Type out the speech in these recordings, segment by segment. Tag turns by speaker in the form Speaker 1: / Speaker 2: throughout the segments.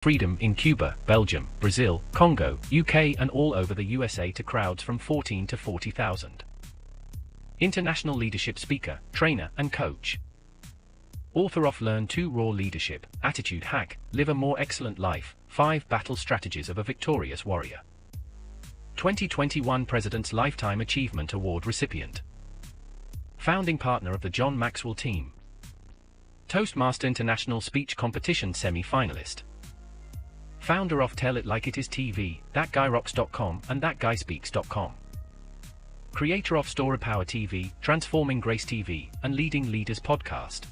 Speaker 1: freedom in Cuba, Belgium, Brazil, Congo, UK and all over the USA to crowds from 14 to 40,000. International leadership speaker, trainer and coach. Author of Learn to Raw Leadership, Attitude Hack, Live a More Excellent Life, 5 Battle Strategies of a Victorious Warrior. 2021 President's Lifetime Achievement Award recipient. Founding partner of the John Maxwell team. Toastmaster International Speech Competition semi-finalist. Founder of Tell It Like It Is TV, ThatGuyRocks.com and ThatGuySpeaks.com. Creator of Story Power TV, Transforming Grace TV, and Leading Leaders Podcast.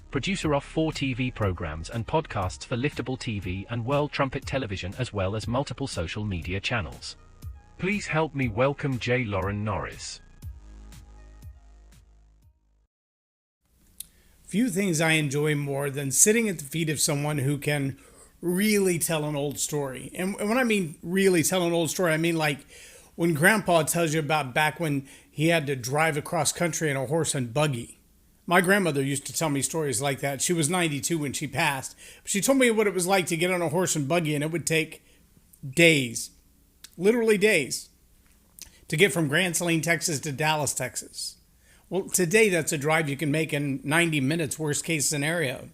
Speaker 1: Producer of 4 TV programs and podcasts for Liftable TV and World Trumpet Television as well as multiple social media channels. Please help me welcome J Loren Norris.
Speaker 2: Few things I enjoy more than sitting at the feet of someone who can really tell an old story. And when I mean really tell an old story, I mean like when Grandpa tells you about back when he had to drive across country in a horse and buggy. My grandmother used to tell me stories like that. She was 92 when she passed. She told me what it was like to get on a horse and buggy, and it would take days, literally days, to get from Grand Saline, Texas to Dallas, Texas. Well, today that's a drive you can make in 90 minutes, worst case scenario.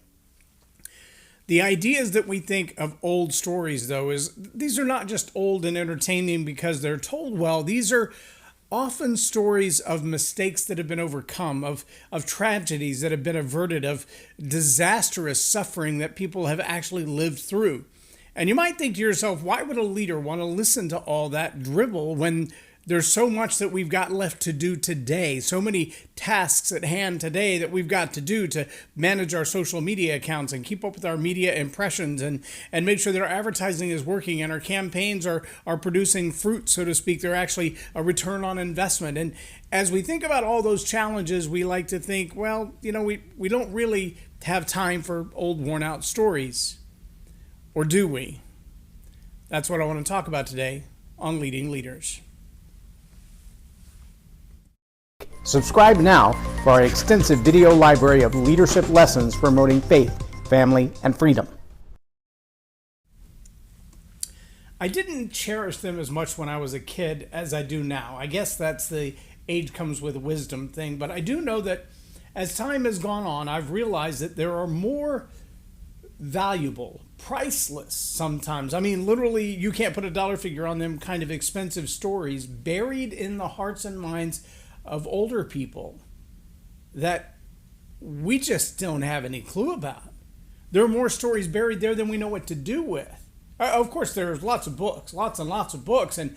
Speaker 2: The ideas that we think of old stories, though, is these are not just old and entertaining because they're told well. These are often stories of mistakes that have been overcome, of tragedies that have been averted, of disastrous suffering that people have actually lived through. And you might think to yourself, why would a leader want to listen to all that dribble when there's so much that we've got left to do today, so many tasks at hand today that we've got to do to manage our social media accounts and keep up with our media impressions and make sure that our advertising is working and our campaigns are producing fruit, so to speak. They're actually a return on investment. And as we think about all those challenges, we like to think, well, we don't really have time for old worn out stories. Or do we? That's what I want to talk about today on Leading Leaders.
Speaker 3: Subscribe now for our extensive video library of leadership lessons promoting faith, family, and freedom.
Speaker 2: I didn't cherish them as much when I was a kid as I do now. I guess that's the age comes with wisdom thing, but I do know that as time has gone on, I've realized that there are more valuable, priceless sometimes. I mean, literally, you can't put a dollar figure on them, kind of expensive stories buried in the hearts and minds of older people that we just don't have any clue about. There are more stories buried there than we know what to do with. Of course, there's lots of books, lots and lots of books, and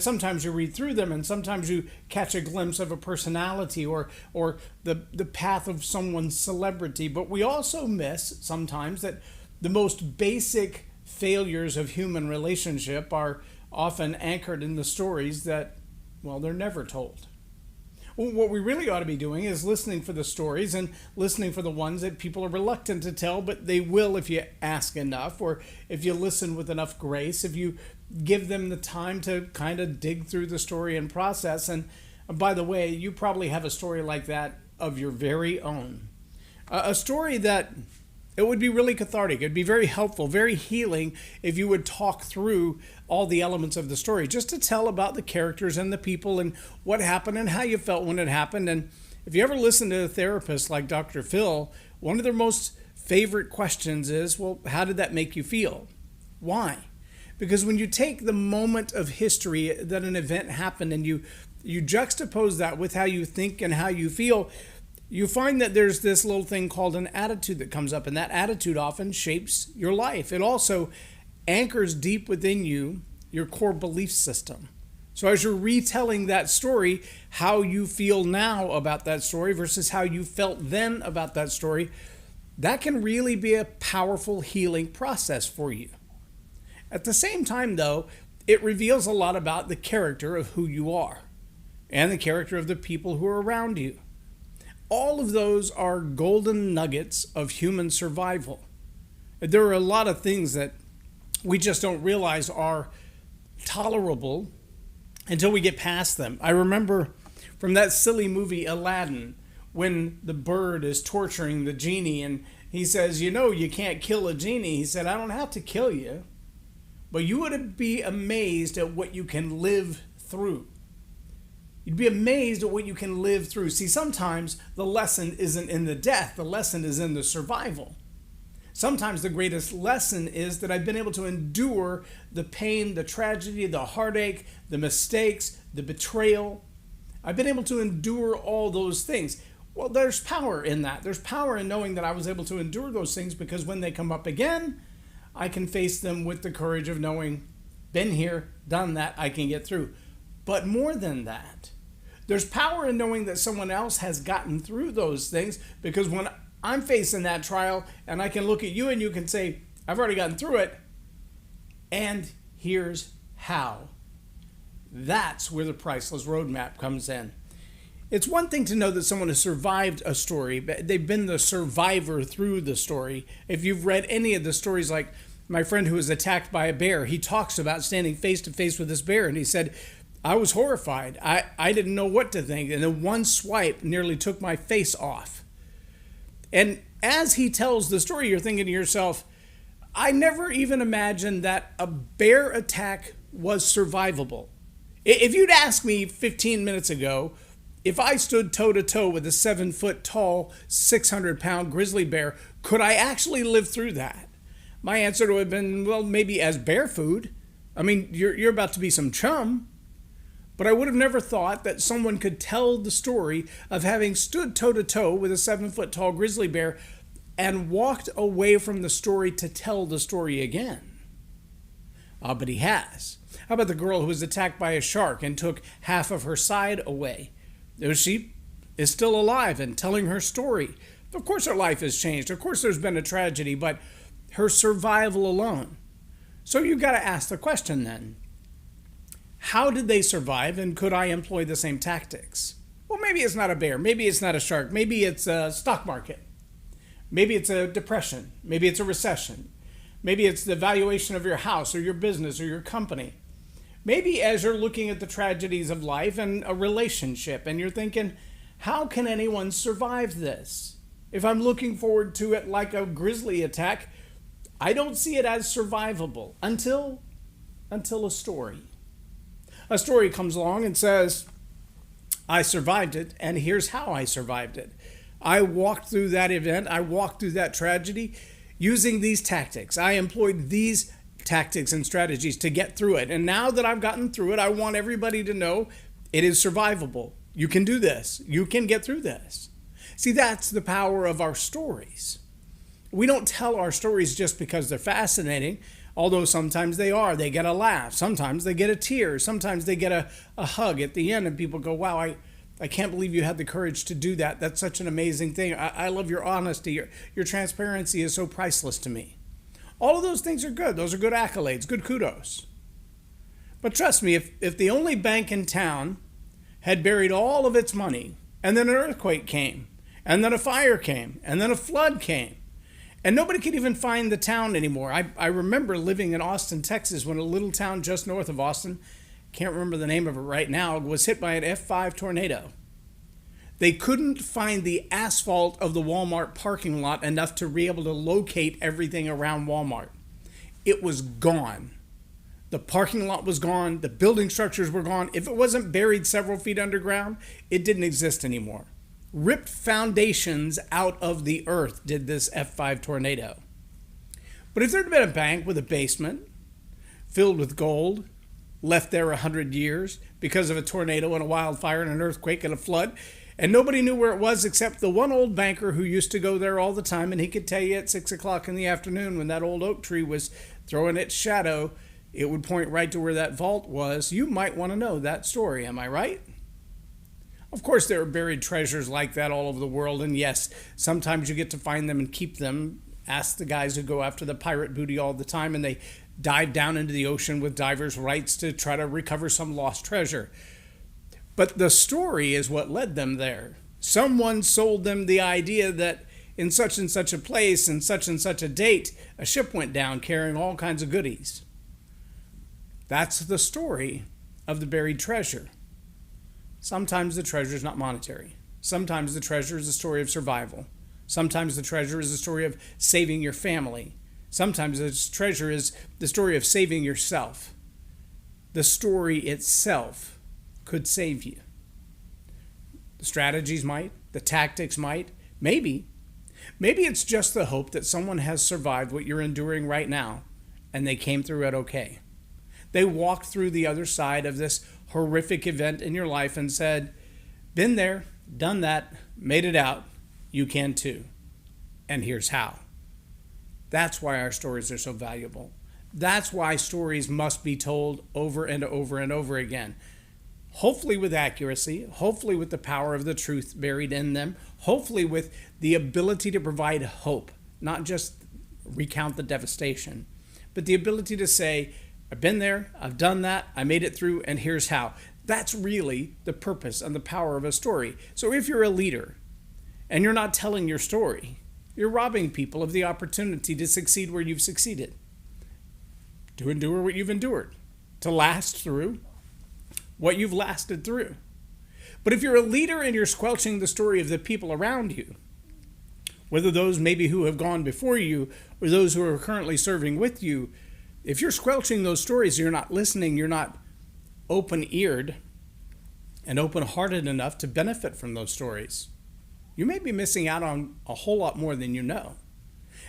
Speaker 2: sometimes you read through them, and sometimes you catch a glimpse of a personality or the path of someone's celebrity. But we also miss sometimes that the most basic failures of human relationship are often anchored in the stories that, well, they're never told. What we really ought to be doing is listening for the stories and listening for the ones that people are reluctant to tell, but they will if you ask enough, or if you listen with enough grace, if you give them the time to kind of dig through the story and process. And by the way, you probably have a story like that of your very own. A story that it would be really cathartic. It'd be very helpful, very healing if you would talk through all the elements of the story, just to tell about the characters and the people and what happened and how you felt when it happened. And if you ever listen to a therapist like Dr. Phil, one of their most favorite questions is, well, how did that make you feel? Why? Because when you take the moment of history that an event happened and you juxtapose that with how you think and how you feel, you find that there's this little thing called an attitude that comes up, and that attitude often shapes your life. It also anchors deep within you your core belief system. So as you're retelling that story, how you feel now about that story versus how you felt then about that story, that can really be a powerful healing process for you. At the same time, though, it reveals a lot about the character of who you are and the character of the people who are around you. All of those are golden nuggets of human survival. There are a lot of things that we just don't realize are tolerable until we get past them. I remember from that silly movie Aladdin, when the bird is torturing the genie and He says, you can't kill a genie. He said, I don't have to kill you, but you would be amazed at what you can live through. You'd be amazed at what you can live through. See, sometimes the lesson isn't in the death. The lesson is in the survival. Sometimes the greatest lesson is that I've been able to endure the pain, the tragedy, the heartache, the mistakes, the betrayal. I've been able to endure all those things. Well, there's power in that. There's power in knowing that I was able to endure those things, because when they come up again, I can face them with the courage of knowing, been here, done that, I can get through. But more than that, there's power in knowing that someone else has gotten through those things, because when I'm facing that trial and I can look at you and you can say, I've already gotten through it, and here's how. That's where the priceless roadmap comes in. It's one thing to know that someone has survived a story, but they've been the survivor through the story. If you've read any of the stories, like my friend who was attacked by a bear, he talks about standing face to face with this bear, and he said, I was horrified. I didn't know what to think. And then one swipe nearly took my face off. And as he tells the story, you're thinking to yourself, I never even imagined that a bear attack was survivable. If you'd asked me 15 minutes ago, if I stood toe to toe with a 7-foot tall, 600-pound grizzly bear, could I actually live through that? My answer would have been, well, maybe as bear food. I mean, you're about to be some chum. But I would have never thought that someone could tell the story of having stood toe-to-toe with a 7-foot tall grizzly bear and walked away from the story to tell the story again. But he has. How about the girl who was attacked by a shark and took half of her side away? She is still alive and telling her story. Of course her life has changed. Of course there's been a tragedy, but her survival alone. So you've got to ask the question then. How did they survive, and could I employ the same tactics? Well, maybe it's not a bear. Maybe it's not a shark. Maybe it's a stock market. Maybe it's a depression. Maybe it's a recession. Maybe it's the valuation of your house or your business or your company. Maybe as you're looking at the tragedies of life and a relationship, and you're thinking, how can anyone survive this? If I'm looking forward to it like a grizzly attack, I don't see it as survivable until a story. A story comes along and says, I survived it, and here's how I survived it. I walked through that event. I walked through that tragedy using these tactics. I employed these tactics and strategies to get through it. And now that I've gotten through it, I want everybody to know it is survivable. You can do this. You can get through this. See, that's the power of our stories. We don't tell our stories just because they're fascinating. Although sometimes they are. They get a laugh. Sometimes they get a tear. Sometimes they get a hug at the end, and people go, wow, I can't believe you had the courage to do that. That's such an amazing thing. I love your honesty. Your transparency is so priceless to me. All of those things are good. Those are good accolades, good kudos. But trust me, if the only bank in town had buried all of its money, and then an earthquake came, and then a fire came, and then a flood came, and nobody could even find the town anymore. I remember living in Austin, Texas, when a little town just north of Austin, can't remember the name of it right now, was hit by an F5 tornado. They couldn't find the asphalt of the Walmart parking lot enough to be able to locate everything around Walmart. It was gone. The parking lot was gone. The building structures were gone. If it wasn't buried several feet underground, it didn't exist anymore. Ripped foundations out of the earth did this F5 tornado. But if there had been a bank with a basement filled with gold, left there 100 years because of a tornado and a wildfire and an earthquake and a flood, and nobody knew where it was except the one old banker who used to go there all the time, and he could tell you at 6 o'clock in the afternoon when that old oak tree was throwing its shadow, it would point right to where that vault was. You might want to know that story, am I right? Of course, there are buried treasures like that all over the world, and yes, sometimes you get to find them and keep them. Ask the guys who go after the pirate booty all the time, and they dive down into the ocean with divers' rights to try to recover some lost treasure. But the story is what led them there. Someone sold them the idea that in such and such a place and such a date, a ship went down carrying all kinds of goodies. That's the story of the buried treasure. Sometimes the treasure is not monetary. Sometimes the treasure is a story of survival. Sometimes the treasure is the story of saving your family. Sometimes the treasure is the story of saving yourself. The story itself could save you. The strategies might, the tactics might, maybe. Maybe it's just the hope that someone has survived what you're enduring right now and they came through it okay. They walked through the other side of this horrific event in your life and said, been there, done that, made it out, you can too. And here's how. That's why our stories are so valuable. That's why stories must be told over and over and over again. Hopefully with accuracy, hopefully with the power of the truth buried in them, hopefully with the ability to provide hope, not just recount the devastation, but the ability to say, I've been there, I've done that, I made it through, and here's how. That's really the purpose and the power of a story. So if you're a leader and you're not telling your story, you're robbing people of the opportunity to succeed where you've succeeded, to endure what you've endured, to last through what you've lasted through. But if you're a leader and you're squelching the story of the people around you, whether those maybe who have gone before you or those who are currently serving with you, if you're squelching those stories, you're not listening, you're not open-eared and open-hearted enough to benefit from those stories, you may be missing out on a whole lot more than you know.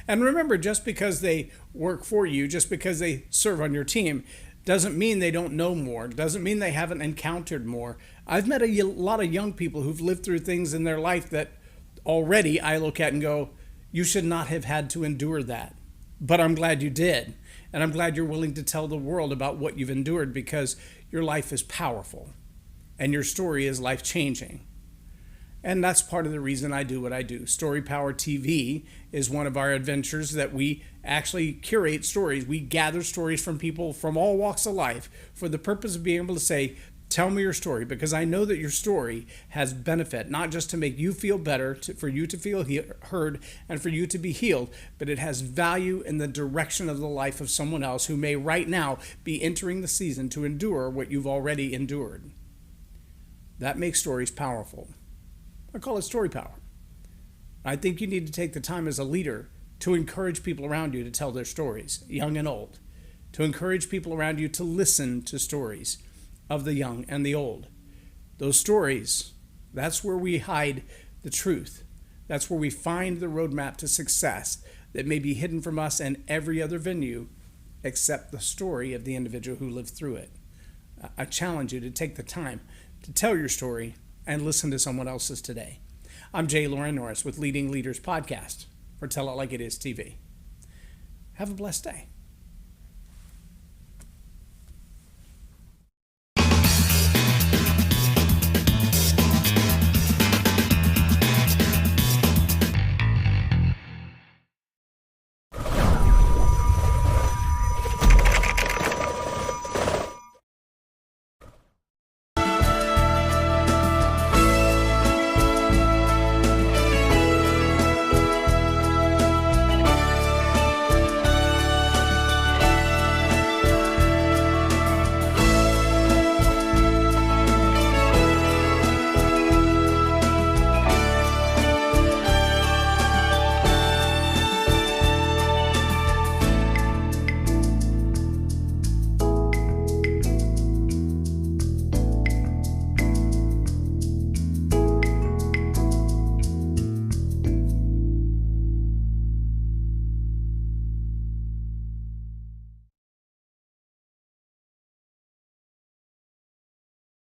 Speaker 2: And remember, just because they work for you, just because they serve on your team, doesn't mean they don't know more, doesn't mean they haven't encountered more. I've met a lot of young people who've lived through things in their life that already I look at and go, you should not have had to endure that. But I'm glad you did. And I'm glad you're willing to tell the world about what you've endured, because your life is powerful and your story is life-changing. And that's part of the reason I do what I do. Story Power TV is one of our adventures that we actually curate stories. We gather stories from people from all walks of life for the purpose of being able to say, tell me your story, because I know that your story has benefit, not just to make you feel better, for you to feel heard, and for you to be healed, but it has value in the direction of the life of someone else who may right now be entering the season to endure what you've already endured. That makes stories powerful. I call it story power. I think you need to take the time as a leader to encourage people around you to tell their stories, young and old, to encourage people around you to listen to stories of the young and the old. Those stories, that's where we hide the truth. That's where we find the roadmap to success that may be hidden from us and every other venue except the story of the individual who lived through it. I challenge you to take the time to tell your story and listen to someone else's today. I'm J Loren Norris with Leading Leaders Podcast for Tell It Like It Is TV. Have a blessed day.